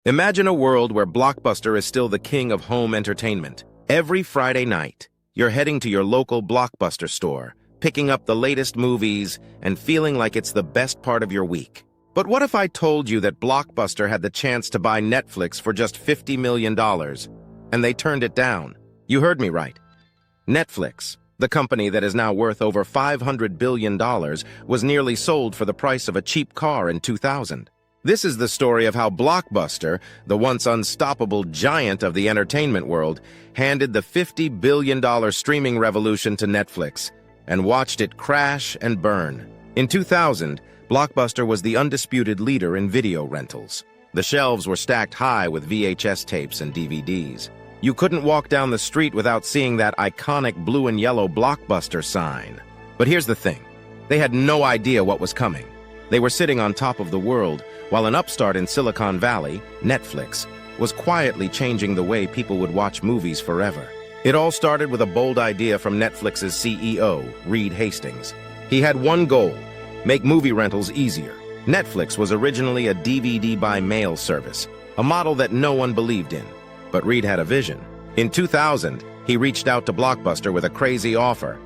Imagine a world where Blockbuster is still the king of home entertainment. Every Friday night, you're heading to your local Blockbuster store, picking up the latest movies and feeling like it's the best part of your week. But what if I told you that Blockbuster had the chance to buy Netflix for just $50 million, and they turned it down? You heard me right. Netflix, the company that is now worth over $500 billion, was nearly sold for the price of a cheap car in 2000. This is the story of how Blockbuster, the once unstoppable giant of the entertainment world, handed the $50 billion streaming revolution to Netflix and watched it crash and burn. In 2000, Blockbuster was the undisputed leader in video rentals. The shelves were stacked high with VHS tapes and DVDs. You couldn't walk down the street without seeing that iconic blue and yellow Blockbuster sign. But here's the thing. They had no idea what was coming. They were sitting on top of the world, while an upstart in Silicon Valley, Netflix, was quietly changing the way people would watch movies forever. It all started with a bold idea from Netflix's CEO, Reed Hastings. He had one goal: make movie rentals easier. Netflix was originally a DVD by mail service, a model that no one believed in. But Reed had a vision. In 2000, he reached out to Blockbuster with a crazy offer.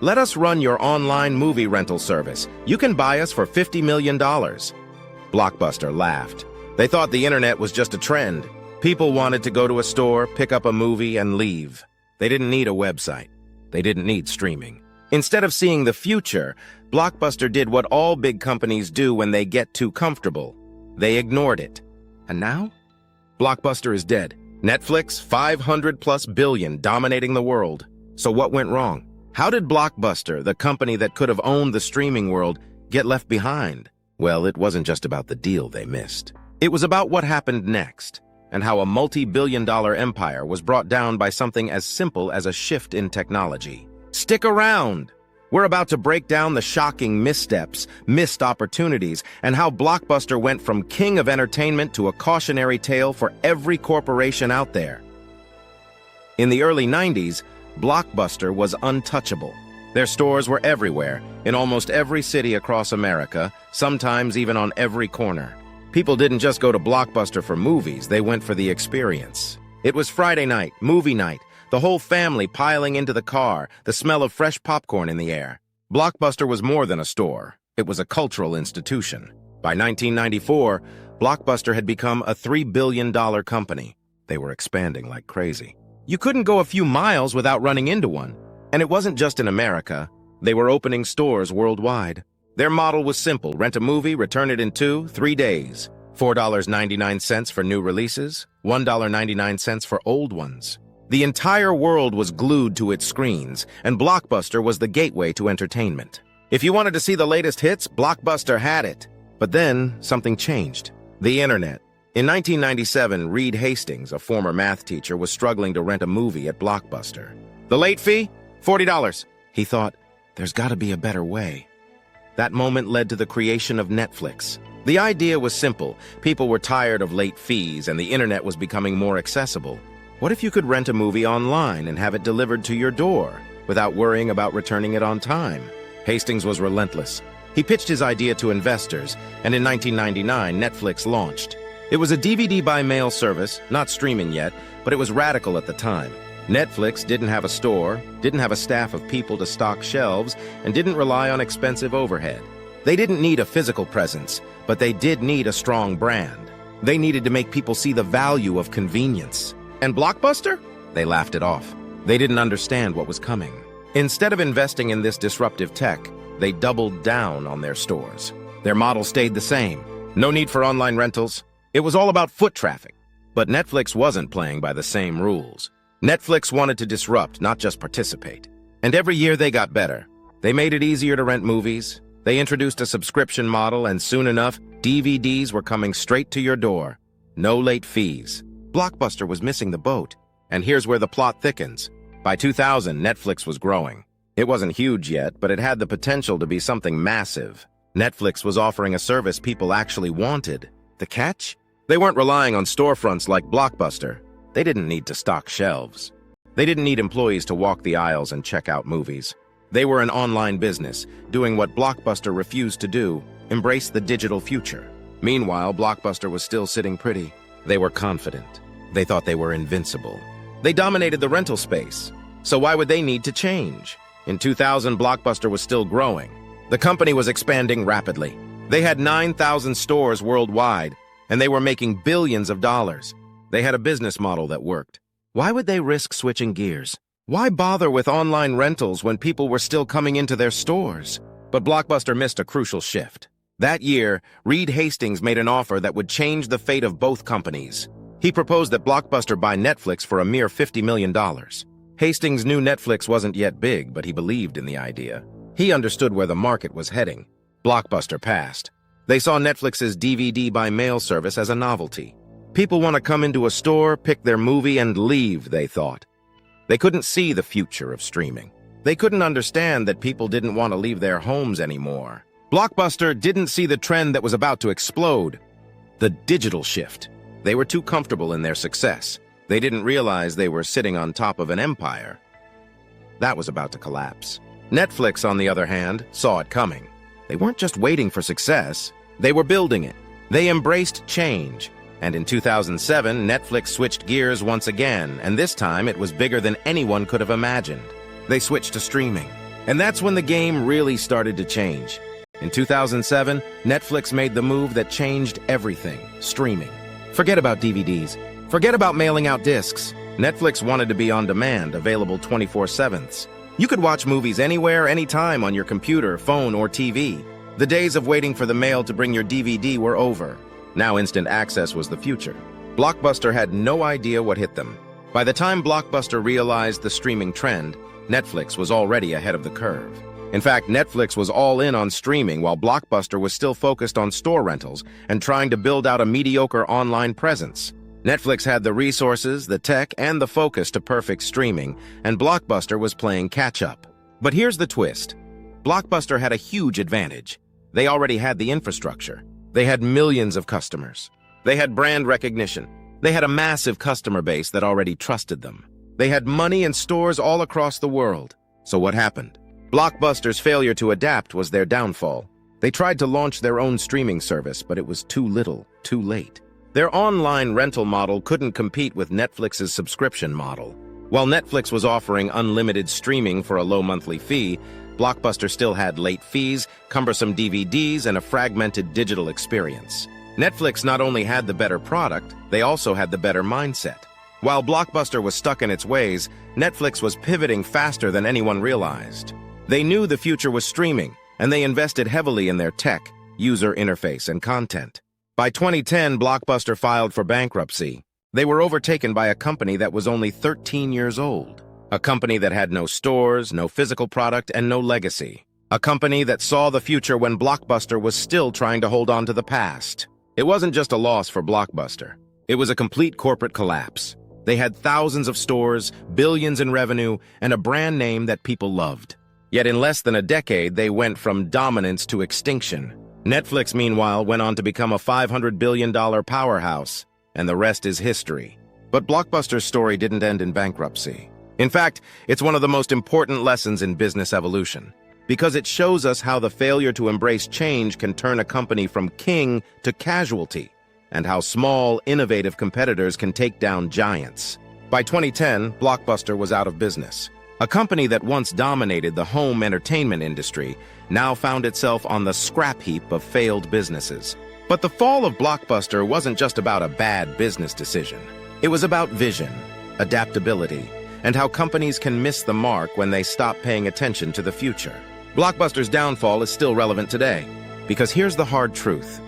Let us run your online movie rental service. You can buy us for $50 million. Blockbuster laughed. They thought the internet was just a trend. People wanted to go to a store, pick up a movie, and leave. They didn't need a website. They didn't need streaming. Instead of seeing the future, Blockbuster did what all big companies do when they get too comfortable. They ignored it. And now? Blockbuster is dead. Netflix, $500+ billion, dominating the world. So what went wrong? How did Blockbuster, the company that could have owned the streaming world, get left behind? Well, it wasn't just about the deal they missed. It was about what happened next, and how a multi-billion-dollar empire was brought down by something as simple as a shift in technology. Stick around! We're about to break down the shocking missteps, missed opportunities, and how Blockbuster went from king of entertainment to a cautionary tale for every corporation out there. In the early 90s, Blockbuster was untouchable. Their stores were everywhere, in almost every city across America, sometimes even on every corner. People didn't just go to Blockbuster for movies, they went for the experience. It was Friday night, movie night, the whole family piling into the car, the smell of fresh popcorn in the air. Blockbuster was more than a store. It was a cultural institution. By 1994, Blockbuster had become a $3 billion company. They were expanding like crazy. You couldn't go a few miles without running into one. And it wasn't just in America. They were opening stores worldwide. Their model was simple: rent a movie, return it in 2-3 days. $4.99 for new releases, $1.99 for old ones. The entire world was glued to its screens, and Blockbuster was the gateway to entertainment. If you wanted to see the latest hits, Blockbuster had it. But then, something changed. The internet. In 1997, Reed Hastings, a former math teacher, was struggling to rent a movie at Blockbuster. The late fee? $40. He thought, there's got to be a better way. That moment led to the creation of Netflix. The idea was simple. People were tired of late fees, and the internet was becoming more accessible. What if you could rent a movie online and have it delivered to your door without worrying about returning it on time? Hastings was relentless. He pitched his idea to investors, and in 1999, Netflix launched. It was a DVD by mail service, not streaming yet, but it was radical at the time. Netflix didn't have a store, didn't have a staff of people to stock shelves, and didn't rely on expensive overhead. They didn't need a physical presence, but they did need a strong brand. They needed to make people see the value of convenience. And Blockbuster? They laughed it off. They didn't understand what was coming. Instead of investing in this disruptive tech, they doubled down on their stores. Their model stayed the same. No need for online rentals. It was all about foot traffic. But Netflix wasn't playing by the same rules. Netflix wanted to disrupt, not just participate. And every year they got better. They made it easier to rent movies. They introduced a subscription model, and soon enough, DVDs were coming straight to your door. No late fees. Blockbuster was missing the boat. And here's where the plot thickens. By 2000, Netflix was growing. It wasn't huge yet, but it had the potential to be something massive. Netflix was offering a service people actually wanted. The catch? They weren't relying on storefronts like Blockbuster. They didn't need to stock shelves. They didn't need employees to walk the aisles and check out movies. They were an online business, doing what Blockbuster refused to do, embrace the digital future. Meanwhile, Blockbuster was still sitting pretty. They were confident. They thought they were invincible. They dominated the rental space. So why would they need to change? In 2000, Blockbuster was still growing. The company was expanding rapidly. They had 9,000 stores worldwide, and they were making billions of dollars. They had a business model that worked. Why would they risk switching gears? Why bother with online rentals when people were still coming into their stores? But Blockbuster missed a crucial shift. That year, Reed Hastings made an offer that would change the fate of both companies. He proposed that Blockbuster buy Netflix for a mere $50 million. Hastings knew Netflix wasn't yet big, but he believed in the idea. He understood where the market was heading. Blockbuster passed. They saw Netflix's DVD by mail service as a novelty. People want to come into a store, pick their movie, and leave, they thought. They couldn't see the future of streaming. They couldn't understand that people didn't want to leave their homes anymore. Blockbuster didn't see the trend that was about to explode, the digital shift. They were too comfortable in their success. They didn't realize they were sitting on top of an empire that was about to collapse. Netflix, on the other hand, saw it coming. They weren't just waiting for success, they were building it. They embraced change. And in 2007, Netflix switched gears once again, and this time it was bigger than anyone could have imagined. They switched to streaming. And that's when the game really started to change. In 2007, Netflix made the move that changed everything: streaming. Forget about DVDs. Forget about mailing out discs. Netflix wanted to be on demand, available 24/7. You could watch movies anywhere, anytime on your computer, phone, or TV. The days of waiting for the mail to bring your DVD were over. Now instant access was the future. Blockbuster had no idea what hit them. By the time Blockbuster realized the streaming trend, Netflix was already ahead of the curve. In fact, Netflix was all in on streaming while Blockbuster was still focused on store rentals and trying to build out a mediocre online presence. Netflix had the resources, the tech, and the focus to perfect streaming, and Blockbuster was playing catch-up. But here's the twist. Blockbuster had a huge advantage. They already had the infrastructure. They had millions of customers. They had brand recognition. They had a massive customer base that already trusted them. They had money and stores all across the world. So what happened? Blockbuster's failure to adapt was their downfall. They tried to launch their own streaming service, but it was too little, too late. Their online rental model couldn't compete with Netflix's subscription model. While Netflix was offering unlimited streaming for a low monthly fee, Blockbuster still had late fees, cumbersome DVDs, and a fragmented digital experience. Netflix not only had the better product, they also had the better mindset. While Blockbuster was stuck in its ways, Netflix was pivoting faster than anyone realized. They knew the future was streaming, and they invested heavily in their tech, user interface, and content. By 2010, Blockbuster filed for bankruptcy. They were overtaken by a company that was only 13 years old. A company that had no stores, no physical product, and no legacy. A company that saw the future when Blockbuster was still trying to hold on to the past. It wasn't just a loss for Blockbuster. It was a complete corporate collapse. They had thousands of stores, billions in revenue, and a brand name that people loved. Yet in less than a decade, they went from dominance to extinction. Netflix, meanwhile, went on to become a $500 billion powerhouse, and the rest is history. But Blockbuster's story didn't end in bankruptcy. In fact, it's one of the most important lessons in business evolution, because it shows us how the failure to embrace change can turn a company from king to casualty, and how small, innovative competitors can take down giants. By 2010, Blockbuster was out of business. A company that once dominated the home entertainment industry now found itself on the scrap heap of failed businesses. But the fall of Blockbuster wasn't just about a bad business decision. It was about vision, adaptability, and how companies can miss the mark when they stop paying attention to the future. Blockbuster's downfall is still relevant today, because here's the hard truth.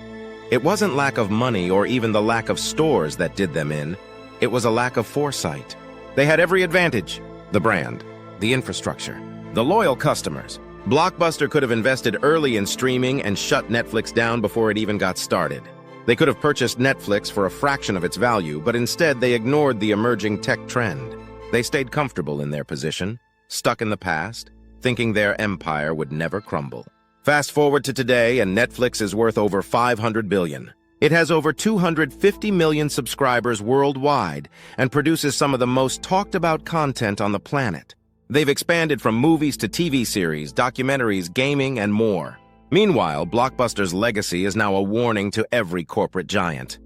It wasn't lack of money or even the lack of stores that did them in. It was a lack of foresight. They had every advantage: the brand, the infrastructure, the loyal customers. Blockbuster could have invested early in streaming and shut Netflix down before it even got started. They could have purchased Netflix for a fraction of its value, but instead they ignored the emerging tech trend. They stayed comfortable in their position, stuck in the past, thinking their empire would never crumble. Fast forward to today, and Netflix is worth over $500 billion. It has over 250 million subscribers worldwide and produces some of the most talked-about content on the planet. They've expanded from movies to TV series, documentaries, gaming, and more. Meanwhile, Blockbuster's legacy is now a warning to every corporate giant.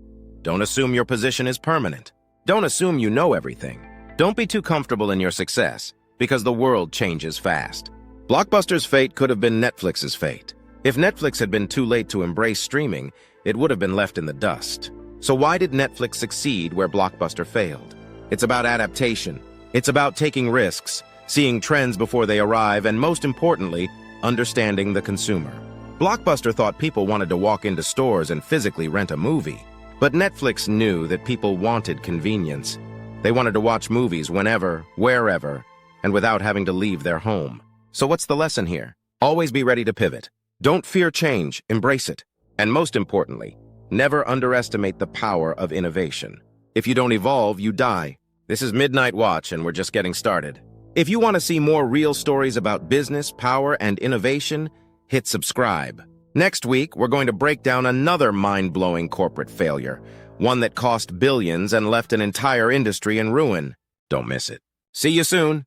Don't assume your position is permanent. Don't assume you know everything. Don't be too comfortable in your success, because the world changes fast. Blockbuster's fate could have been Netflix's fate. If Netflix had been too late to embrace streaming, it would have been left in the dust. So why did Netflix succeed where Blockbuster failed? It's about adaptation. It's about taking risks, seeing trends before they arrive, and most importantly, understanding the consumer. Blockbuster thought people wanted to walk into stores and physically rent a movie. But Netflix knew that people wanted convenience. They wanted to watch movies whenever, wherever, and without having to leave their home. So what's the lesson here? Always be ready to pivot. Don't fear change, embrace it. And most importantly, never underestimate the power of innovation. If you don't evolve, you die. This is Midnight Watch, and we're just getting started. If you want to see more real stories about business, power, and innovation, hit subscribe. Next week, we're going to break down another mind-blowing corporate failure, one that cost billions and left an entire industry in ruin. Don't miss it. See you soon.